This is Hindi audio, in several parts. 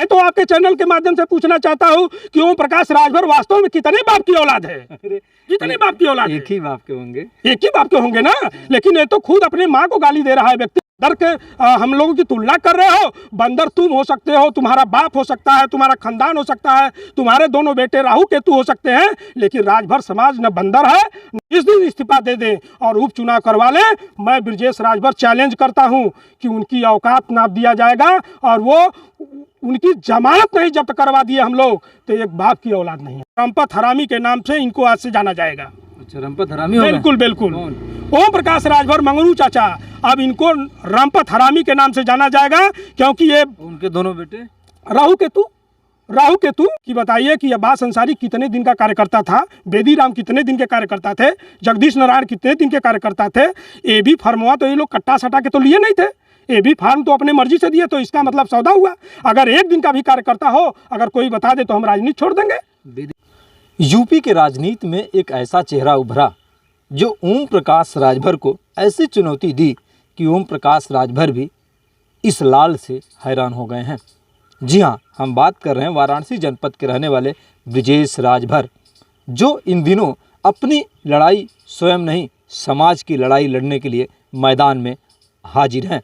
मैं तो आपके चैनल के माध्यम से पूछना चाहता हूँ कि ओम प्रकाश राजभर वास्तव में कितने बाप की औलाद है? कितने बाप की औलाद? एक ही बाप के होंगे। एक ही बाप के होंगे ना, लेकिन ये तो खुद अपने माँ को गाली दे रहा है व्यक्ति। बंदर के हम लोगों की तुलना कर रहे हो। बंदर तुम हो सकते हो, तुम्हारा बाप हो सकता है, तुम्हारा खानदान हो सकता है, तुम्हारे दोनों बेटे राहु केतु हो सकते हैं, लेकिन राजभर समाज न बंदर है। इस दिन इस्तीफा दे दें और उपचुनाव करवा लें। मैं ब्रजेश राजभर चैलेंज करता हूं कि उनकी औकात नाप दिया जाएगा और वो उनकी जमानत नहीं जब्त करवा दिए हम लोग तो एक बाप की औलाद नहीं है। रंपत हरामी के नाम से इनको आज से जाना जाएगा। अच्छा, रंपत हरामी होगा? बिल्कुल बिल्कुल। ओम प्रकाश राजभर मंगरू चाचा, अब इनको रंपत हरामी के नाम से जाना जाएगा क्योंकि ये उनके दोनों बेटे राहु केतु की बताइए कि अब्बास अंसारी कितने दिन का कार्यकर्ता था, बेदी राम कितने दिन के कार्यकर्ता थे, जगदीश नारायण कितने दिन के कार्यकर्ता थे। एबी फॉर्मुआ तो ये लोग कट्टा सटा के तो लिए नहीं थे, एबी फार्म तो अपने मर्जी से दिए, तो इसका मतलब सौदा हुआ। अगर एक दिन का भी कार्यकर्ता हो, अगर कोई बता दे तो हम राजनीति छोड़ देंगे। यूपी के राजनीति में एक ऐसा चेहरा उभरा जो ओम प्रकाश राजभर को ऐसी चुनौती दी कि ओम प्रकाश राजभर भी इस लाल से हैरान हो गए हैं। जी हाँ, हम बात कर रहे हैं वाराणसी जनपद के रहने वाले ब्रजेश राजभर, जो इन दिनों अपनी लड़ाई स्वयं नहीं समाज की लड़ाई लड़ने के लिए मैदान में हाजिर हैं।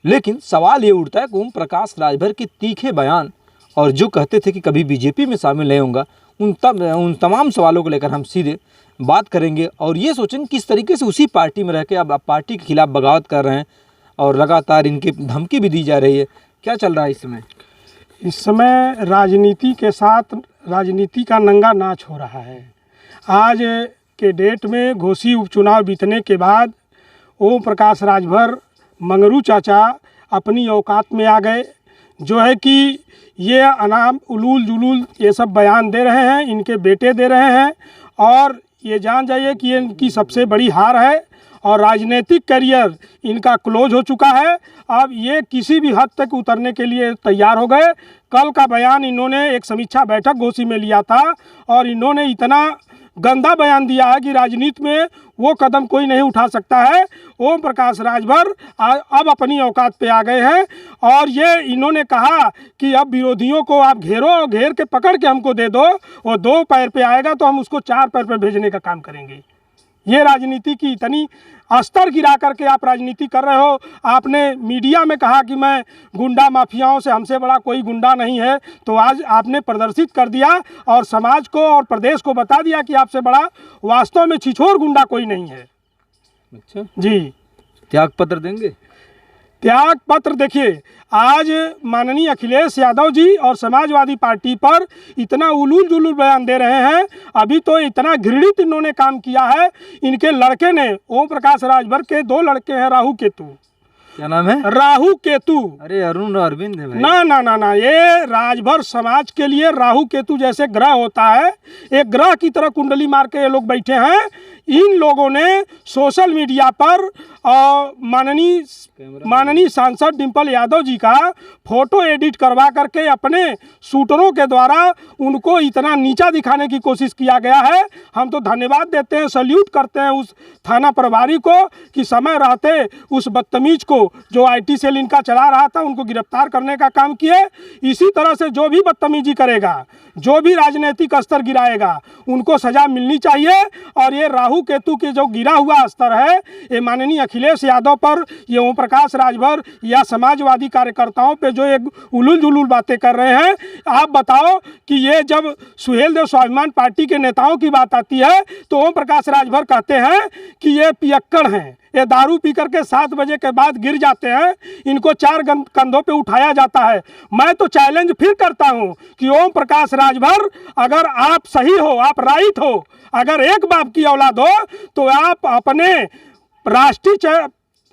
लेकिन सवाल ये उठता है कि ओम प्रकाश राजभर के तीखे बयान और जो कहते थे कि कभी बीजेपी में शामिल नहीं होगा, उन तमाम सवालों को लेकर हम सीधे बात करेंगे और ये सोचें किस तरीके से उसी पार्टी में रह के अब पार्टी के खिलाफ बगावत कर रहे हैं और लगातार इनकी धमकी भी दी जा रही है। क्या चल रहा है इस समय? इस समय राजनीति के साथ राजनीति का नंगा नाच हो रहा है। आज के डेट में घोसी उपचुनाव बीतने के बाद ओम प्रकाश राजभर मंगरू चाचा अपनी औकात में आ गए, जो है कि ये अनाम उलूल जुलूल ये सब बयान दे रहे हैं, इनके बेटे दे रहे हैं और ये जान जाइए कि ये इनकी सबसे बड़ी हार है और राजनीतिक करियर इनका क्लोज हो चुका है। अब ये किसी भी हद तक उतरने के लिए तैयार हो गए। कल का बयान इन्होंने एक समीक्षा बैठक घोसी में लिया था और इन्होंने इतना गंदा बयान दिया है कि राजनीति में वो कदम कोई नहीं उठा सकता है। ओम प्रकाश राजभर अब अपनी औकात पे आ गए हैं और ये इन्होंने कहा कि अब विरोधियों को आप घेरो, घेर के पकड़ के हमको दे दो, वो 2 पैर पे आएगा तो हम उसको 4 पैर पे भेजने का काम करेंगे। ये राजनीति की इतनी स्तर गिरा करके आप राजनीति कर रहे हो। आपने मीडिया में कहा कि मैं गुंडा माफियाओं से हमसे बड़ा कोई गुंडा नहीं है, तो आज आपने प्रदर्शित कर दिया और समाज को और प्रदेश को बता दिया कि आपसे बड़ा वास्तव में छिछोर गुंडा कोई नहीं है। अच्छा जी, त्याग पत्र देंगे? त्याग पत्र देखिए, आज माननीय अखिलेश यादव जी और समाजवादी पार्टी पर इतना उलूल जुलूल बयान दे रहे हैं। अभी तो इतना घृणित इन्होंने काम किया है। इनके लड़के ने, ओम प्रकाश राजभर के 2 लड़के हैं राहु केतु। क्या नाम है? राहु केतु। अरे अरुण अरविंद है भाई। ना ना ना ना, ये राजभर समाज के लिए राहु केतु जैसे ग्रह होता है, एक ग्रह की तरह कुंडली मार के ये लोग बैठे हैं। इन लोगों ने सोशल मीडिया पर माननीय सांसद डिम्पल यादव जी का फोटो एडिट करवा करके अपने शूटरों के द्वारा उनको इतना नीचा दिखाने की कोशिश किया गया है। हम तो धन्यवाद देते हैं, सल्यूट करते हैं उस थाना प्रभारी को कि समय रहते उस बदतमीज को जो IT सेल इनका चला रहा था उनको गिरफ्तार करने का काम किए। इसी तरह से जो भी बदतमीजी करेगा, जो भी राजनीतिक स्तर गिराएगा, उनको सजा मिलनी चाहिए। और ये राहु केतु के जो गिरा हुआ स्तर है, ये माननीय अखिलेश यादव पर, ये ओम प्रकाश राजभर या समाजवादी कार्यकर्ताओं पे जो एक उलूल जुलूल बातें कर रहे हैं। आप बताओ कि ये जब सुहेलदेव स्वाभिमान पार्टी के नेताओं की बात आती है तो ओम प्रकाश राजभर कहते हैं कि ये पियक्कड़ हैं, ये दारू पी करके 7 बजे के बाद गिर जाते हैं, इनको 4 कंधों पे उठाया जाता है। मैं तो चैलेंज फिर करता हूं कि ओम प्रकाश राजभर, अगर आप सही हो, आप राइट हो, अगर एक बाप की औलाद हो, तो आप अपने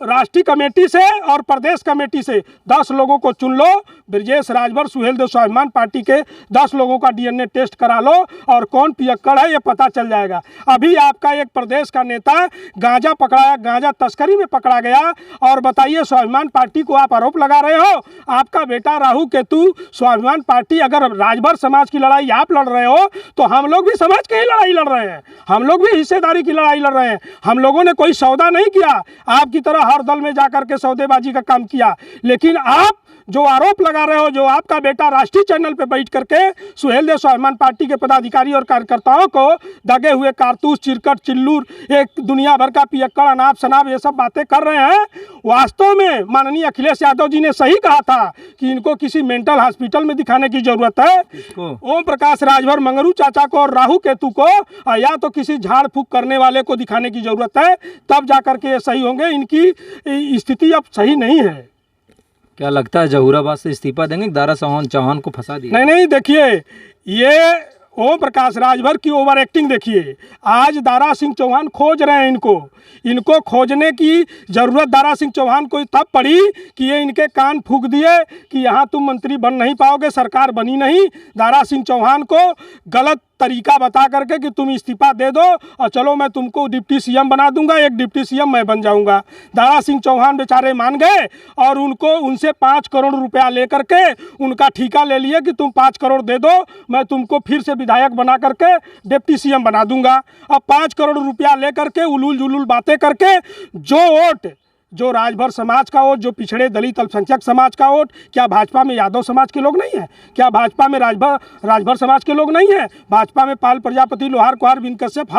राष्ट्रीय कमेटी से और प्रदेश कमेटी से 10 लोगों को चुन लो। ब्रजेश राजभर सुहेलदेव स्वाभिमान पार्टी के 10 लोगों का DNA टेस्ट करा लो और कौन पियक्कड़ है ये पता चल जाएगा। अभी आपका एक प्रदेश का नेता गांजा पकड़ाया, गांजा तस्करी में पकड़ा गया, और बताइए स्वाभिमान पार्टी को आप आरोप लगा रहे हो। आपका बेटा राहु केतु स्वाभिमान पार्टी, अगर राजभर समाज की लड़ाई आप लड़ रहे हो तो हम लोग भी समाज की ही लड़ाई लड़ रहे हैं, हम लोग भी हिस्सेदारी की लड़ाई लड़ रहे हैं। हम लोगों ने कोई सौदा नहीं किया, आपकी तरह हर दल में जाकर के सौदेबाजी का काम किया। लेकिन आप जो आरोप लगा रहे हो, जो आपका बेटा राष्ट्रीय चैनल पे बैठ करके सुहेलदेव स्वाभिमान पार्टी के पदाधिकारी और कार्यकर्ताओं को दगे हुए कारतूस, चिरकट, चिल्लूर, एक दुनिया भर का पियक्कड़, अनाप शनाप ये सब बातें कर रहे हैं। वास्तव में माननीय अखिलेश यादव जी ने सही कहा था कि इनको किसी मेंटल हॉस्पिटल में दिखाने की जरूरत है। ओम प्रकाश राजभर, मंगरू चाचा को और राहु केतु को या तो किसी झाड़ फूक करने वाले को दिखाने की जरूरत है, तब जाकर के ये सही होंगे। इनकी स्थिति अब सही नहीं है। क्या लगता है जहूराबाद से इस्तीफा देंगे? दारा चौहान को फंसा दिया। नहीं, देखिए, ये ओम प्रकाश राजभर की ओवर एक्टिंग देखिए। आज दारा सिंह चौहान खोज रहे हैं इनको खोजने की ज़रूरत दारा सिंह चौहान को तब पड़ी कि ये इनके कान फूंक दिए कि यहाँ तुम मंत्री बन नहीं पाओगे, सरकार बनी नहीं। दारा सिंह चौहान को गलत तरीका बता करके कि तुम इस्तीफा दे दो और चलो मैं तुमको डिप्टी सीएम बना दूंगा, एक डिप्टी सीएम मैं बन जाऊंगा। दारा सिंह चौहान बेचारे मान गए और उनसे 5 करोड़ रुपया लेकर के उनका ठेका ले लिए कि तुम 5 करोड़ दे दो, मैं तुमको फिर से विधायक बना करके डिप्टी सीएम बना दूंगा। अब 5 करोड़ रुपया लेकर के उलूल जुलूल बातें करके जो वोट, जो राजभर समाज का वोट, जो पिछड़े दलित अल्पसंख्यक समाज का वोट, क्या भाजपा में यादव समाज के लोग नहीं हैं? क्या भाजपा में राजभर समाज के लोग नहीं हैं? भाजपा में पाल, प्रजापति, लोहार, कुहार, बिन कश्यप,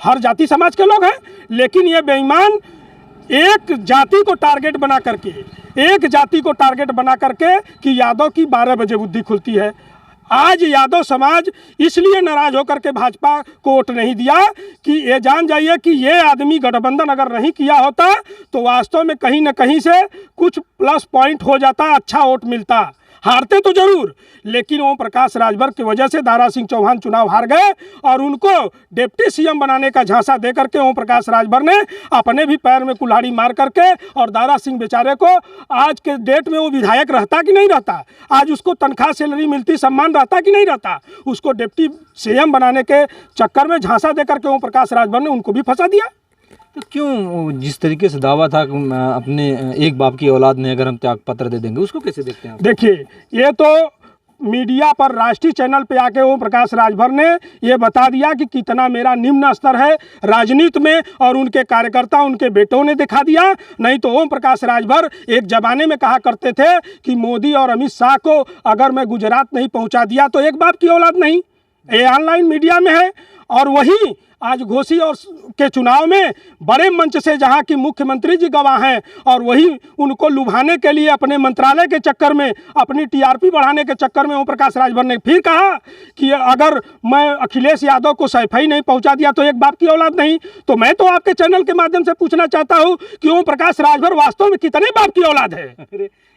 हर जाति समाज के लोग हैं। लेकिन ये बेईमान एक जाति को टारगेट बना करके कि यादव की 12 बजे बुद्धि खुलती है। आज यादव समाज इसलिए नाराज होकर के भाजपा को वोट नहीं दिया कि ये जान जाइए कि ये आदमी गठबंधन अगर नहीं किया होता तो वास्तव में कहीं न कहीं से कुछ प्लस पॉइंट हो जाता, अच्छा वोट मिलता। हारते तो जरूर, लेकिन ओम प्रकाश राजभर की वजह से दारा सिंह चौहान चुनाव हार गए और उनको डिप्टी सीएम बनाने का झांसा दे करके ओम प्रकाश राजभर ने अपने भी पैर में कुल्हाड़ी मार करके, और दारा सिंह बेचारे को आज के डेट में वो विधायक रहता कि नहीं रहता, आज उसको तनख्वाह सैलरी मिलती, सम्मान रहता कि नहीं रहता, उसको डिप्टी सीएम बनाने के चक्कर में झांसा दे करके ओम प्रकाश राजभर ने उनको भी फंसा दिया। तो क्यों जिस तरीके से दावा था कि अपने एक बाप की औलाद में अगर हम त्याग पत्र दे देंगे, उसको कैसे देखते हैं? देखिए, ये तो मीडिया पर राष्ट्रीय चैनल पे आके ओम प्रकाश राजभर ने ये बता दिया कि कितना मेरा निम्न स्तर है राजनीति में, और उनके कार्यकर्ता, उनके बेटों ने दिखा दिया। नहीं तो ओम प्रकाश राजभर एक जमाने में कहा करते थे कि मोदी और अमित शाह को अगर मैं गुजरात नहीं पहुंचा दिया तो एक बाप की औलाद नहीं। ये ऑनलाइन मीडिया में है। और वही आज घोसी और के चुनाव में बड़े मंच से जहां की मुख्यमंत्री जी गवाह हैं, और वही उनको लुभाने के लिए अपने मंत्रालय के चक्कर में, अपनी टीआरपी बढ़ाने के चक्कर में ओम प्रकाश राजभर ने फिर कहा कि अगर मैं अखिलेश यादव को सैफई नहीं पहुंचा दिया तो एक बाप की औलाद नहीं। तो मैं तो आपके चैनल के माध्यम से पूछना चाहता हूं कि ओम प्रकाश राजभर वास्तव में कितने बाप की औलाद है?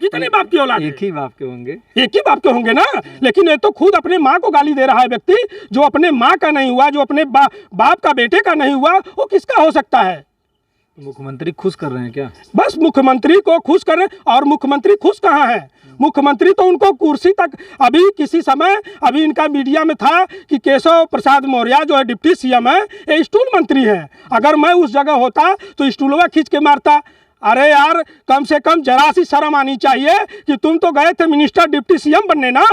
कितने बाप की औलाद? एक ही बाप के होंगे। एक ही बाप के होंगे ना। लेकिन ये तो खुद अपने माँ को गाली दे रहा है व्यक्ति। जो अपने माँ का नहीं हुआ, जो अपने बाप का बेटे का नहीं हुआ, वो किसका हो सकता है? मुख्यमंत्री खुश कर रहे हैं क्या? बस मुख्यमंत्री को खुश कर रहे हैं। और मुख्यमंत्री खुश कहाँ है? मुख्यमंत्री तो उनको कुर्सी तक, अभी किसी समय अभी इनका मीडिया में था कि केशव प्रसाद मौर्य जो है डिप्टी सीएम है, ये स्टूल मंत्री है। अगर मैं उस जगह होता तो स्टूलवा खींच के मारता। अरे यार, कम से कम जरा सी शर्म आनी चाहिए कि तुम तो गए थे मिनिस्टर डिप्टी सीएम बनने ना,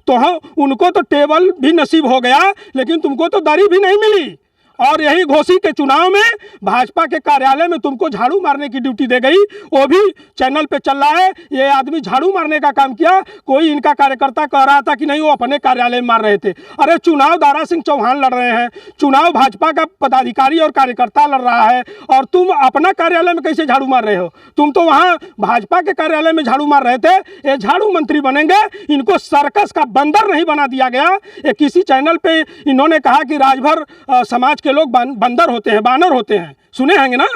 तो हम उनको तो टेबल भी नसीब हो गया, लेकिन तुमको तो दरी भी नहीं मिली। और यही घोसी के चुनाव में भाजपा के कार्यालय में तुमको झाड़ू मारने की ड्यूटी दे गई, वो भी चैनल पे चल रहा है। ये आदमी झाड़ू मारने का काम किया। कोई इनका कार्यकर्ता कह रहा था कि नहीं वो अपने कार्यालय में मार रहे थे। अरे चुनाव दारा सिंह चौहान लड़ रहे हैं, चुनाव भाजपा का पदाधिकारी और कार्यकर्ता लड़ रहा है, और तुम अपना कार्यालय में कैसे झाड़ू मार रहे हो? तुम तो वहाँ भाजपा के कार्यालय में झाड़ू मार रहे थे। ये झाड़ू मंत्री बनेंगे। इनको सर्कस का बंदर नहीं बना दिया गया। ये किसी चैनल पे इन्होंने कहा कि राजभर समाज के लोग बंदर होते हैं, बानर होते हैं, सुने होंगे ना।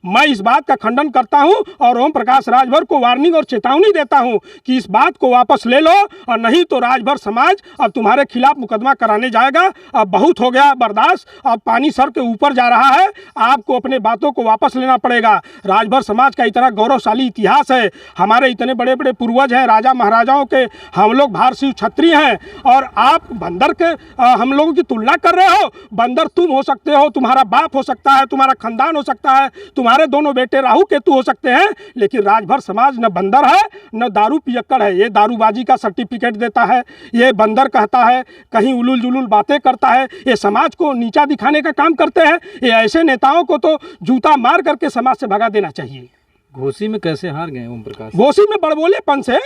मैं इस बात का खंडन करता हूं और ओम प्रकाश राजभर को वार्निंग और चेतावनी देता हूं कि इस बात को वापस ले लो, और नहीं तो राजभर समाज अब तुम्हारे खिलाफ मुकदमा कराने जाएगा। अब बहुत हो गया बर्दाश्त, अब पानी सर के ऊपर जा रहा है। आपको अपने बातों को वापस लेना पड़ेगा। राजभर समाज का इतना गौरवशाली इतिहास है, हमारे इतने बड़े बड़े पूर्वज हैं, राजा महाराजाओं के, हम लोग भारतीय क्षत्रिय हैं, और आप बंदर के हम लोगों की तुलना कर रहे हो। बंदर तुम हो सकते हो, तुम्हारा बाप हो सकता है, तुम्हारा खानदान हो सकता है, तुम्हारे दोनों बेटे राहु केतु हो सकते हैं, लेकिन राजभर समाज न बंदर है न दारू पियक्कड़ है। ये दारूबाजी का सर्टिफिकेट देता है, ये बंदर कहता है, कहीं उलूल जुलूल बातें करता है, ये समाज को नीचा दिखाने का काम करते हैं। ये ऐसे नेताओं को तो जूता मार करके समाज से भगा देना चाहिए। घोसी में कैसे हार गए ओम प्रकाश? घोसी में बड़बोलेपन से,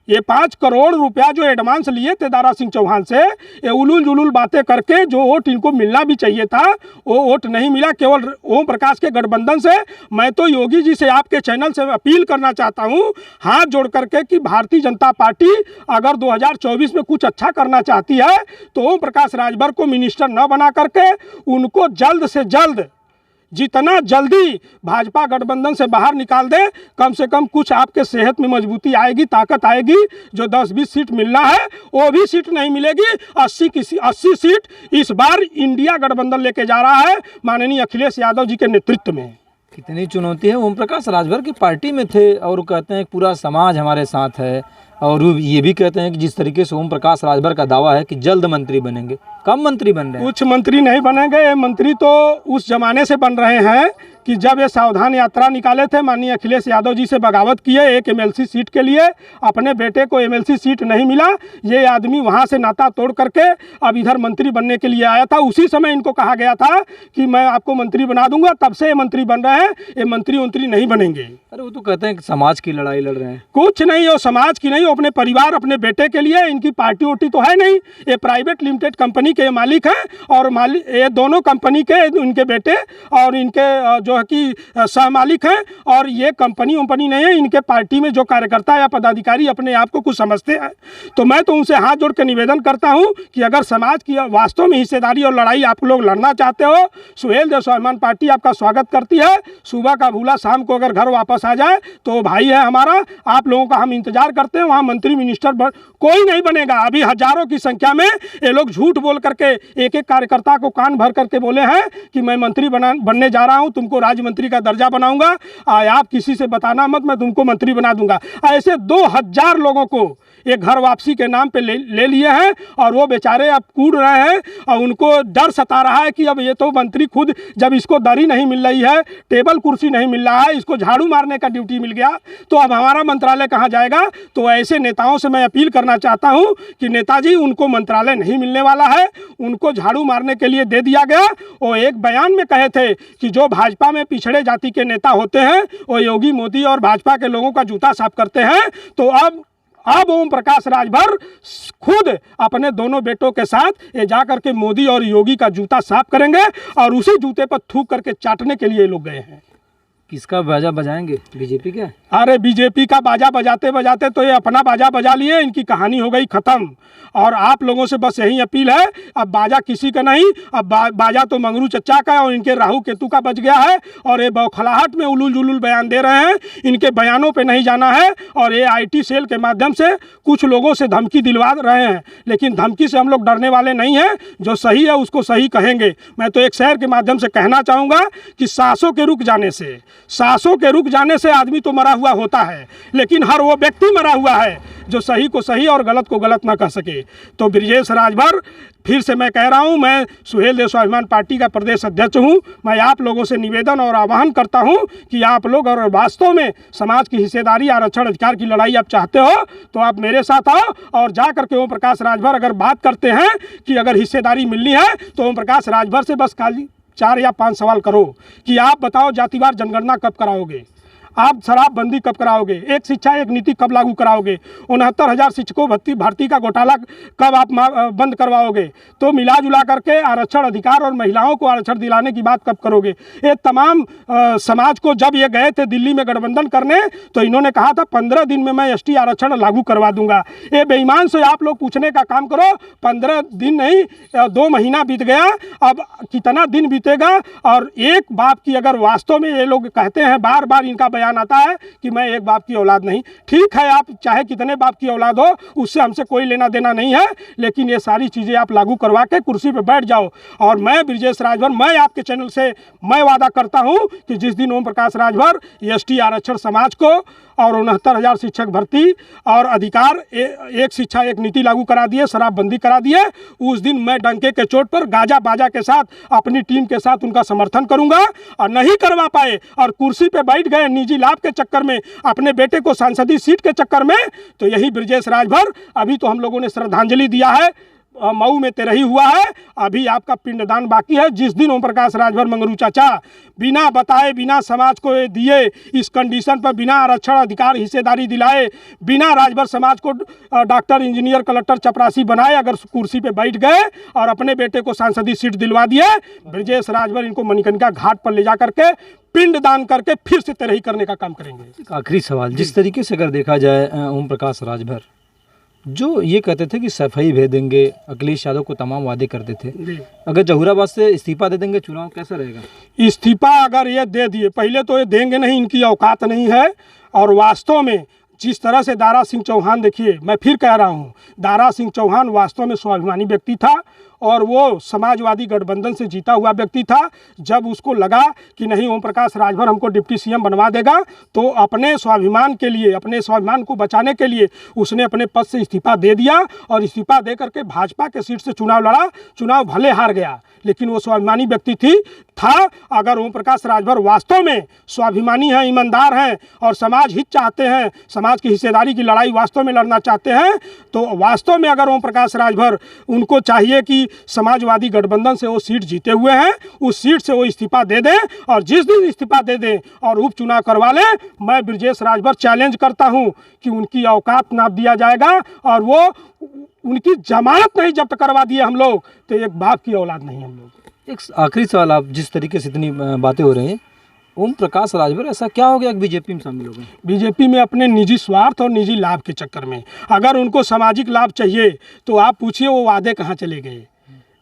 ये 5 करोड़ रुपया जो एडवांस लिए थे दारा सिंह चौहान से, ये उलूल जुलूल बातें करके जो वोट इनको मिलना भी चाहिए था वो वोट नहीं मिला, केवल ओम प्रकाश के गठबंधन से। मैं तो योगी जी से, आपके चैनल से अपील करना चाहता हूं हाथ जोड़ करके कि भारतीय जनता पार्टी अगर 2024 में कुछ अच्छा करना चाहती है तो ओम प्रकाश राजभर को मिनिस्टर न बना करके उनको जल्द से जल्द, जितना जल्दी भाजपा गठबंधन से बाहर निकाल दे, कम से कम कुछ आपके सेहत में मजबूती आएगी, ताकत आएगी। जो 10-20 सीट मिलना है वो भी सीट नहीं मिलेगी। 80 सीट इस बार इंडिया गठबंधन लेके जा रहा है माननीय अखिलेश यादव जी के नेतृत्व में। कितनी चुनौती है। ओम प्रकाश राजभर की पार्टी में थे और कहते हैं कि पूरा समाज हमारे साथ है, और ये भी कहते हैं कि जिस तरीके से ओम प्रकाश राजभर का दावा है कि जल्द मंत्री बनेंगे, कब मंत्री बन रहे हैं? कुछ मंत्री नहीं बनेंगे। मंत्री तो उस जमाने से बन रहे हैं कि जब ये सावधान यात्रा निकाले थे, माननीय अखिलेश यादव जी से बगावत किए एक एमएलसी सीट के लिए, अपने बेटे को एमएलसी सीट नहीं मिला, ये आदमी वहाँ से नाता तोड़ करके अब इधर मंत्री बनने के लिए आया था। उसी समय इनको कहा गया था कि मैं आपको मंत्री बना दूंगा, तब से ये मंत्री बन रहे हैं। ये मंत्री नहीं बनेंगे। अरे वो तो कहते हैं कि समाज की लड़ाई लड़ रहे हैं। कुछ नहीं, वो समाज की नहीं, वो अपने परिवार अपने बेटे के लिए। इनकी पार्टी वोटी तो है नहीं, ये प्राइवेट लिमिटेड कंपनी के मालिक हैं, और ये दोनों कंपनी के इनके बेटे और इनके जो है कि सह मालिक हैं। और ये कंपनी वंपनी नहीं है, इनके पार्टी में जो कार्यकर्ता या पदाधिकारी अपने आप को कुछ समझते हैं। तो मैं तो उनसे हाथ जोड़ के निवेदन करता हूं कि अगर समाज की वास्तव में हिस्सेदारी और लड़ाई आप लोग लड़ना चाहते हो, सुहेल देव स्वाभिमान पार्टी आपका स्वागत करती है। सुबह का भूला शाम को अगर घर वापस आ जाए तो भाई है हमारा, आप लोगों का हम इंतजार करते हैं। वहाँ मंत्री मिनिस्टर कोई नहीं बनेगा। अभी हजारों की संख्या में ये लोग झूठ बोल करके एक कार्यकर्ता को कान भर करके बोले हैं कि मैं मंत्री बनने जा रहा हूं, तुमको राज्य मंत्री का दर्जा बनाऊंगा, आप किसी से बताना मत, मैं तुमको मंत्री बना दूंगा। ऐसे 2000 लोगों को ये घर वापसी के नाम पे ले लिए हैं, और वो बेचारे अब कूद रहे हैं, और उनको डर सता रहा है कि अब ये तो मंत्री खुद, जब इसको दरी नहीं मिल रही है, टेबल कुर्सी नहीं मिल रहा है, इसको झाड़ू मारने का ड्यूटी मिल गया, तो अब हमारा मंत्रालय कहाँ जाएगा। तो ऐसे नेताओं से मैं अपील करना चाहता हूँ कि नेताजी, उनको मंत्रालय नहीं मिलने वाला है, उनको झाड़ू मारने के लिए दे दिया गया। वो एक बयान में कहे थे कि जो भाजपा में पिछड़े जाति के नेता होते हैं वो योगी मोदी और भाजपा के लोगों का जूता साफ करते हैं। तो अब ओम प्रकाश राजभर खुद अपने दोनों बेटों के साथ ये जा करके मोदी और योगी का जूता साफ करेंगे, और उसी जूते पर थूक करके चाटने के लिए ये लोग गए हैं। किसका बाजा बजाएंगे? बीजेपी का? अरे बीजेपी का बाजा बजाते बजाते तो ये अपना बाजा बजा लिए, इनकी कहानी हो गई ख़त्म। और आप लोगों से बस यही अपील है, अब बाजा किसी का नहीं, अब बाजा तो मंगरू चच्चा का और इनके राहु केतु का बच गया है। और ये बौखलाहट में उलूल जुलूल बयान दे रहे हैं, इनके बयानों पे नहीं जाना है। और ये IT सेल के माध्यम से कुछ लोगों से धमकी दिलवा रहे हैं, लेकिन धमकी से हम लोग डरने वाले नहीं हैं। जो सही है उसको सही कहेंगे। मैं तो एक शेर के माध्यम से कहना चाहूँगा कि सांसों के रुक जाने से आदमी तो मरा हुआ होता है, लेकिन हर वो व्यक्ति मरा हुआ है जो सही को सही और गलत को गलत ना कह सके। तो ब्रिजेश राजभर, फिर से मैं कह रहा हूं, मैं सुहेल देव स्वाभिमान पार्टी का प्रदेश अध्यक्ष हूं। मैं आप लोगों से निवेदन और आह्वान करता हूं कि आप लोग अगर वास्तव में समाज की हिस्सेदारी, आरक्षण, अधिकार की लड़ाई आप चाहते हो तो आप मेरे साथ आओ, और जा करके ओम प्रकाश राजभर अगर बात करते हैं कि अगर हिस्सेदारी मिलनी है तो ओम प्रकाश राजभर से बस खाली 4 या 5 सवाल करो कि आप बताओ जातिवार जनगणना कब कराओगे, आप शराबबंदी कब कराओगे, एक शिक्षा एक नीति कब लागू कराओगे, 69,000 शिक्षकों भर्ती का घोटाला कब आप बंद करवाओगे। तो मिला जुला करके आरक्षण, अधिकार और महिलाओं को आरक्षण दिलाने की बात कब करोगे। ये तमाम समाज को, जब ये गए थे दिल्ली में गठबंधन करने तो इन्होंने कहा था 15 दिन में मैं ST आरक्षण लागू करवा दूंगा। ये बेईमान से आप लोग पूछने का काम करो, 15 दिन नहीं 2 महीना बीत गया, अब कितना दिन बीतेगा। और एक बाप की, अगर वास्तव में ये लोग कहते हैं, बार बार इनका बयान आता है कि मैं एक बाप की औलाद नहीं, ठीक है, आप चाहे कितने बाप की औलाद हो, उससे हमसे कोई लेना देना नहीं है, लेकिन ये सारी चीज़ें आप लागू करवा के कुर्सी पे बैठ जाओ। और मैं ब्रिजेश राजभर, मैं आपके चैनल से मैं वादा करता हूं कि जिस दिन ओम प्रकाश राजभर ST आरक्षण समाज को और 69,000 शिक्षक भर्ती और अधिकार, एक शिक्षा एक नीति लागू करा दिए, शराबबंदी करा दिए, उस दिन मैं डंके के चोट पर गाजा बाजा के साथ अपनी टीम के साथ उनका समर्थन करूंगा। और नहीं करवा पाए और कुर्सी पे बैठ गए निजी लाभ के चक्कर में, अपने बेटे को सांसदीय सीट के चक्कर में, तो यही ब्रिजेश राजभर, अभी तो हम लोगों ने श्रद्धांजलि दिया है मऊ में तेरही हुआ है, अभी आपका पिंडदान बाकी है। जिस दिन ओम प्रकाश राजभर मंगरू चाचा बिना बताए, बिना समाज को ये दिए, इस कंडीशन पर बिना आरक्षण अधिकार हिस्सेदारी दिलाए, बिना राजभर समाज को डॉक्टर, इंजीनियर, कलेक्टर, चपरासी बनाए, अगर कुर्सी पे बैठ गए और अपने बेटे को सांसदीय सीट दिलवा दिए, ब्रजेश राजभर इनको मणिकर्णिका घाट पर ले जा करके पिंड दान करके फिर से तेरही करने का काम करेंगे। एक आखिरी सवाल, जिस तरीके से अगर देखा जाए ओम प्रकाश राजभर जो ये कहते थे कि सफाई भेजेंगे, अखिलेश यादव को तमाम वादे करते थे, अगर जहूराबाद से इस्तीफा दे देंगे चुनाव कैसा रहेगा? इस्तीफा अगर ये दे दिए, पहले तो ये देंगे नहीं, इनकी औकात नहीं है। और वास्तव में जिस तरह से दारा सिंह चौहान, देखिए मैं फिर कह रहा हूँ, दारा सिंह चौहान वास्तव में स्वाभिमानी व्यक्ति था और वो समाजवादी गठबंधन से जीता हुआ व्यक्ति था। जब उसको लगा कि नहीं ओम प्रकाश राजभर हमको डिप्टी सीएम बनवा देगा, तो अपने स्वाभिमान के लिए, अपने स्वाभिमान को बचाने के लिए उसने अपने पद से इस्तीफा दे दिया और इस्तीफा दे करके भाजपा के सीट से चुनाव लड़ा। चुनाव भले हार गया, लेकिन वो स्वाभिमानी व्यक्ति था। अगर ओम प्रकाश राजभर वास्तव में स्वाभिमानी हैं, ईमानदार हैं और समाज हित चाहते हैं, समाज की हिस्सेदारी की लड़ाई वास्तव में लड़ना चाहते हैं, तो वास्तव में अगर ओम प्रकाश राजभर, उनको चाहिए कि समाजवादी गठबंधन से वो सीट जीते हुए हैं, उस सीट से वो इस्तीफा दे दें और जिस दिन इस्तीफा दे दें और उपचुनाव करवा लें, मैं ब्रजेश राजभर चैलेंज करता हूं कि उनकी औकात नाप दिया जाएगा और वो उनकी जमानत नहीं जब्त करवा दिए हम लोग तो एक बाप की औलाद नहीं हम लोग। एक आखिरी सवाल, आप जिस तरीके से इतनी बातें हो रही हैं, ओम प्रकाश राजभर ऐसा क्या हो गया कि बीजेपी में शामिल हो गए? बीजेपी में अपने निजी स्वार्थ और निजी लाभ के चक्कर में, अगर उनको सामाजिक लाभ चाहिए तो आप पूछिए वो वादे कहाँ चले गए।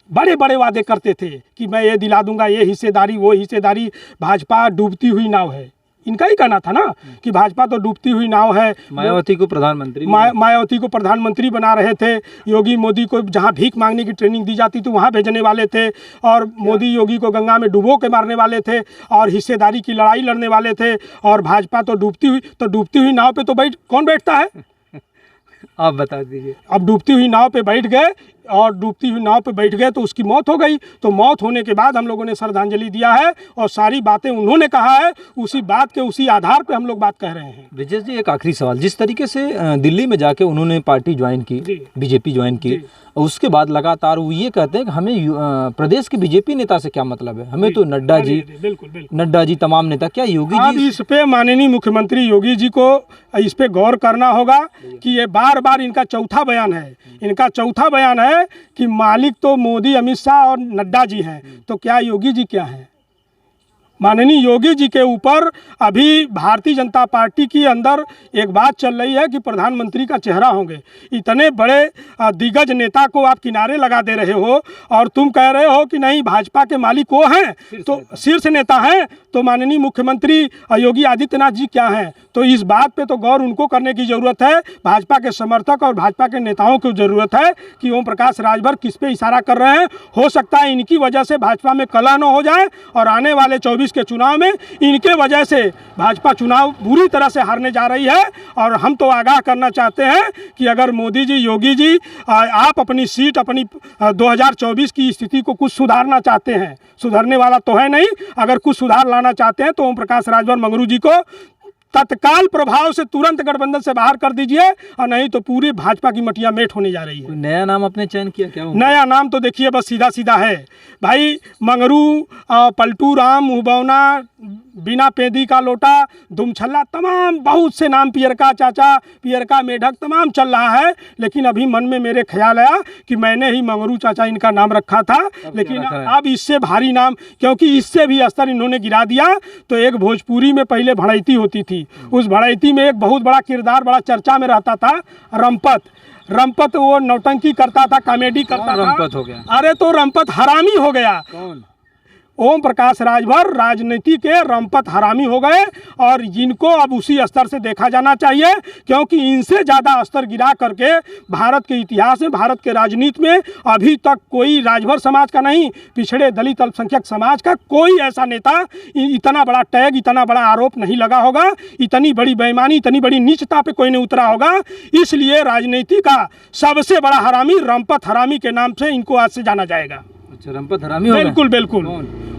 बड़े बड़े वादे करते थे कि मैं ये दिला दूंगा, ये हिस्सेदारी, वो हिस्सेदारी। भाजपा डूबती हुई नाव है, इनका ही कहना था ना कि भाजपा तो डूबती हुई नाव है। मायावती को प्रधानमंत्री मायावती को प्रधानमंत्री बना रहे थे, योगी मोदी को जहां भीख मांगने की ट्रेनिंग दी जाती थी वहां भेजने वाले थे, और मोदी योगी को गंगा में डुबो के मारने वाले थे और हिस्सेदारी की लड़ाई लड़ने वाले थे। और भाजपा तो डूबती हुई नाव पे तो कौन बैठता है? आप बता दीजिए। अब डूबती हुई नाव पे बैठ गए और डूबती हुई नाव पे बैठ गए तो उसकी मौत हो गई। तो मौत होने के बाद हम लोगों ने श्रद्धांजलि दिया है और सारी बातें उन्होंने कहा है, उसी बात के उसी आधार पे हम लोग बात कह रहे हैं। ब्रजेश जी, एक आखिरी सवाल, जिस तरीके से दिल्ली में जाके उन्होंने पार्टी ज्वाइन की, बीजेपी ज्वाइन की, और उसके बाद लगातार वो ये कहते हैं कि हमें प्रदेश के बीजेपी नेता से क्या मतलब है, हमें तो नड्डा जी, तमाम नेता, क्या योगी जी? इस पे माननीय मुख्यमंत्री योगी जी को इस पे गौर करना होगा कि ये बार बार इनका चौथा बयान है, इनका चौथा बयान है कि मालिक तो मोदी, अमित शाह और नड्डा जी हैं, तो क्या योगी जी क्या हैं? माननीय योगी जी के ऊपर अभी भारतीय जनता पार्टी के अंदर एक बात चल रही है कि प्रधानमंत्री का चेहरा होंगे। इतने बड़े दिग्गज नेता को आप किनारे लगा दे रहे हो और तुम कह रहे हो कि नहीं भाजपा के मालिक वो हैं, तो शीर्ष नेता हैं, तो माननीय मुख्यमंत्री योगी आदित्यनाथ जी क्या हैं? तो इस बात पे तो गौर उनको करने की ज़रूरत है। भाजपा के समर्थक और भाजपा के नेताओं को ज़रूरत है कि ओम प्रकाश राजभर किस पे इशारा कर रहे हैं। हो सकता है इनकी वजह से भाजपा में कलह न हो जाए और आने वाले 24 के चुनाव में इनके वजह से भाजपा चुनाव बुरी तरह से हारने जा रही है। और हम तो आगाह करना चाहते हैं कि अगर मोदी जी, योगी जी, आप अपनी सीट, अपनी 2024 की स्थिति को कुछ सुधारना चाहते हैं, सुधरने वाला तो है नहीं, अगर कुछ सुधार लाना चाहते हैं तो ओम प्रकाश राजभर मंगरू जी को तत्काल प्रभाव से तुरंत गठबंधन से बाहर कर दीजिए, और नहीं तो पूरी भाजपा की मटिया मेट होने जा रही है। नया नाम आपने चयन किया क्या? नया नाम तो देखिए बस सीधा सीधा है भाई, मंगरू, पलटू राम, मुहबौना, बिना पेदी का लोटा, दुमछल्ला, तमाम बहुत से नाम, पियरका चाचा, पियरका मेढक, तमाम चल रहा है। लेकिन अभी मन में मेरे ख्याल आया कि मैंने ही मंगरू चाचा इनका नाम रखा था, लेकिन अब इससे भारी नाम, क्योंकि इससे भी स्तर इन्होंने गिरा दिया। तो एक भोजपुरी में पहले भड़ैती होती थी, उस भड़ैती में एक बहुत बड़ा किरदार बड़ा चर्चा में रहता था, रंपत वो नौटंकी करता था, कॉमेडी करता था। रंपत हो गया? अरे तो रंपत हरामी हो गया। कौन? ओम प्रकाश राजभर राजनीति के रंपत हरामी हो गए और इनको अब उसी स्तर से देखा जाना चाहिए, क्योंकि इनसे ज़्यादा स्तर गिरा करके भारत के इतिहास में, भारत के राजनीति में अभी तक कोई राजभर समाज का नहीं, पिछड़े दलित अल्पसंख्यक समाज का कोई ऐसा नेता इतना बड़ा टैग, इतना बड़ा आरोप नहीं लगा होगा, इतनी बड़ी बेईमानी, इतनी बड़ी नीचता पे कोई नहीं उतरा होगा। इसलिए राजनीति का सबसे बड़ा हरामी रंपत हरामी के नाम से इनको आज से जाना जाएगा। अच्छा, रंपत हरामी होगा? बिल्कुल बिल्कुल।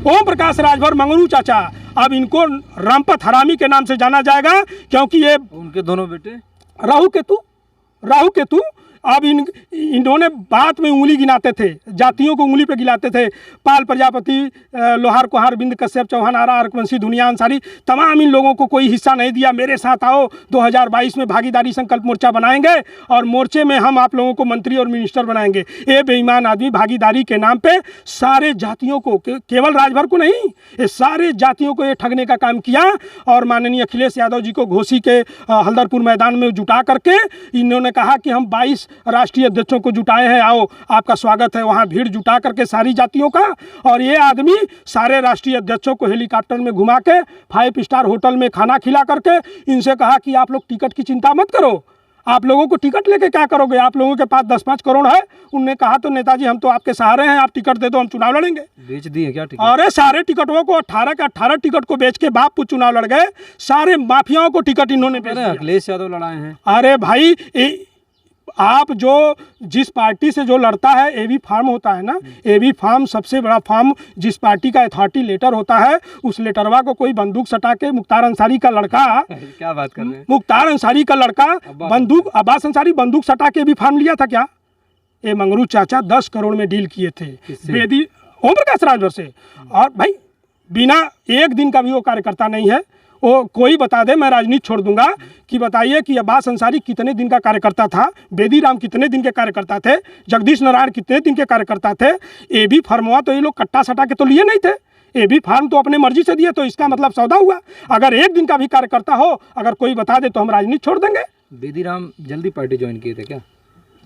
ओम प्रकाश राजभर मंगरू चाचा, अब इनको रंपत हरामी के नाम से जाना जाएगा, क्योंकि ये उनके दोनों बेटे राहु केतु अब इन्होंने बात में उंगली गिनाते थे, जातियों को उंगली पे गिनाते थे। पाल प्रजापति, लोहार कुहार, बिंद कश्यप, चौहान आरा, अर्कवंशी, दुनिया अंसारी, तमाम इन लोगों को कोई हिस्सा नहीं दिया। मेरे साथ आओ, 2022 में भागीदारी संकल्प मोर्चा बनाएंगे और मोर्चे में हम आप लोगों को मंत्री और मिनिस्टर बनाएंगे। ये बेईमान आदमी भागीदारी के नाम पे सारे जातियों को, केवल राजभर को नहीं, ये सारे जातियों को ये ठगने का काम किया। और माननीय अखिलेश यादव जी को घोसी के हल्दरपुर मैदान में जुटा करके इन्होंने कहा कि हम 22 राष्ट्रीय अध्यक्षों को जुटाए हैं, आओ आपका स्वागत है। वहाँ भीड़ जुटा करके सारी जातियों का, और ये आदमी सारे राष्ट्रीय अध्यक्षों को हेलीकॉप्टर में घुमा के 5 स्टार होटल में खाना खिला करके इनसे कहा कि आप लोग टिकट की चिंता मत करो, आप लोगों को टिकट लेके क्या करोगे, आप लोगों के पास 10-5 करोड़ है। उनने कहा तो नेताजी हम तो आपके सहारे हैं, आप टिकट दे दो, हम चुनाव लड़ेंगे। बेच दिए क्या टिकट? अरे सारे टिकटों को 18 के 18 टिकट को बेच के बाप पुत चुनाव लड़ गए। सारे माफियाओं को टिकट इन्होंने बेच दिया। अखिलेश यादव लड़ाए हैं। अरे भाई आप जो जिस पार्टी से जो लड़ता है, एबी फार्म होता है ना, एबी फार्म सबसे बड़ा फार्म, जिस पार्टी का अथॉरिटी लेटर होता है, उस लेटरवा को कोई बंदूक सटा के, मुख्तार अंसारी का लड़का क्या बात कर रहे हैं? मुख्तार अंसारी का लड़का बंदूक, अब्बास अंसारी बंदूक सटा के भी फार्म लिया था क्या? ये मंगरू चाचा 10 करोड़ में डील किए थे बेदी ओम प्रकाश राजभर से। और भाई बिना एक दिन का भी वो कार्यकर्ता नहीं है, वो कोई बता दे, मैं राजनीति छोड़ दूंगा कि बताइए कि अब्बास अंसारी कितने दिन का कार्यकर्ता था, बेदी राम कितने दिन के कार्यकर्ता थे, जगदीश नारायण कितने दिन के कार्यकर्ता थे। एबी फर्मवा तो ये लोग कट्टा सटा के तो लिए नहीं थे, एबी फार्म तो अपने मर्जी से दिए, तो इसका मतलब सौदा हुआ। अगर एक दिन का भी कार्यकर्ता हो, अगर कोई बता दे तो हम राजनीति छोड़ देंगे। बेदी राम जल्दी पार्टी ज्वाइन किए थे क्या?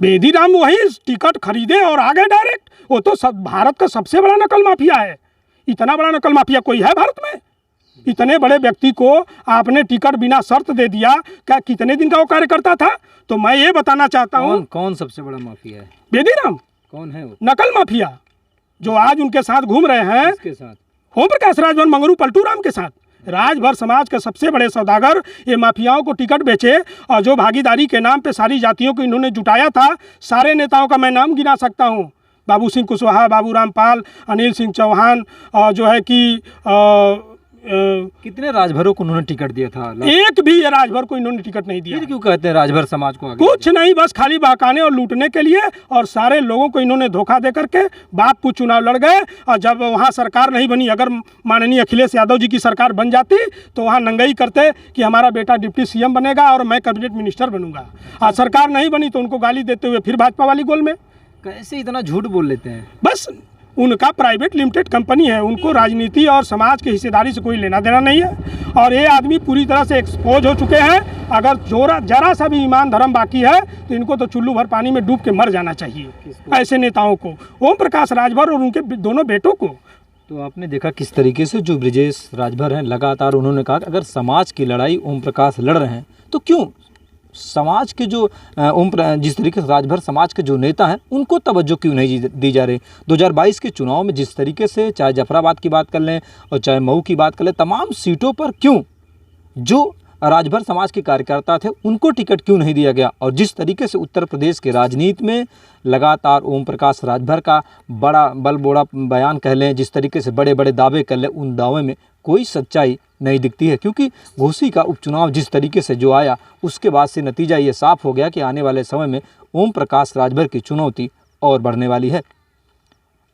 बेदी राम वही टिकट खरीदे और आ गए डायरेक्ट। वो तो भारत का सबसे बड़ा नकल माफिया है। इतना बड़ा नकल माफिया कोई है भारत में? इतने बड़े व्यक्ति को आपने टिकट बिना शर्त दे दिया। क्या कितने दिन का वो कार्यकर्ता था? तो मैं ये बताना चाहता हूँ, कौन सबसे बड़ा माफिया है? बेदी राम। कौन है वो? नकल माफिया जो आज उनके साथ घूम रहे हैं। किसके साथ? ओम प्रकाश राजभर, मंगरू पलटू राम के साथ। राजभर समाज के सबसे बड़े सौदागर ये माफियाओं को टिकट बेचे, और जो भागीदारी के नाम पे सारी जातियों को इन्होंने जुटाया था। सारे नेताओं का मैं नाम गिना सकता हूँ, बाबू सिंह कुशवाहा, बाबूराम पाल, अनिल सिंह चौहान, और जो है कि कितने राजभरों को उन्होंने टिकट दिया था? एक भी ये राजभर को इन्होंने टिकट नहीं दिया। फिर क्यों कहते हैं राजभर समाज को आगे? कुछ नहीं, बस खाली बहकाने और लूटने के लिए। और सारे लोगों को इन्होंने धोखा दे करके बाप पुत चुनाव लड़ गए। और जब वहाँ सरकार नहीं बनी, अगर माननीय अखिलेश यादव जी की सरकार बन जाती तो वहाँ नंगई करते कि हमारा बेटा डिप्टी सीएम बनेगा और मैं कैबिनेट मिनिस्टर बनूंगा। और सरकार नहीं बनी तो उनको गाली देते हुए फिर भाजपा वाली गोल में। कैसे इतना झूठ बोल लेते हैं? बस उनका प्राइवेट लिमिटेड कंपनी है, उनको राजनीति और समाज की हिस्सेदारी से कोई लेना देना नहीं है। और ये आदमी पूरी तरह से एक्सपोज हो चुके हैं। अगर जरा सा भी ईमान धर्म बाकी है तो इनको तो चुल्लू भर पानी में डूब के मर जाना चाहिए। ऐसे नेताओं को, ओम प्रकाश राजभर और उनके दोनों बेटों को। तो आपने देखा किस तरीके से जो ब्रिजेश राजभर हैं, लगातार उन्होंने कहा कि अगर समाज की लड़ाई ओम प्रकाश लड़ रहे हैं तो क्यों समाज के जो जिस तरीके से राजभर समाज के जो नेता हैं उनको तवज्जो क्यों नहीं दी जा रही? 2022 के चुनाव में जिस तरीके से चाहे जफराबाद की बात कर लें और चाहे मऊ की बात कर लें, तमाम सीटों पर क्यों जो राजभर समाज के कार्यकर्ता थे उनको टिकट क्यों नहीं दिया गया? और जिस तरीके से उत्तर प्रदेश के राजनीति में लगातार ओम प्रकाश राजभर का बड़ा बलबोड़ा बयान कह लें, जिस तरीके से बड़े बड़े दावे कर लें, उन दावे में कोई सच्चाई नहीं दिखती है। क्योंकि घोसी का उपचुनाव जिस तरीके से जो आया, उसके बाद से नतीजा ये साफ हो गया कि आने वाले समय में ओम प्रकाश राजभर की चुनौती और बढ़ने वाली है।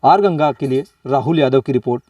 आर गंगा के लिए राहुल यादव की रिपोर्ट।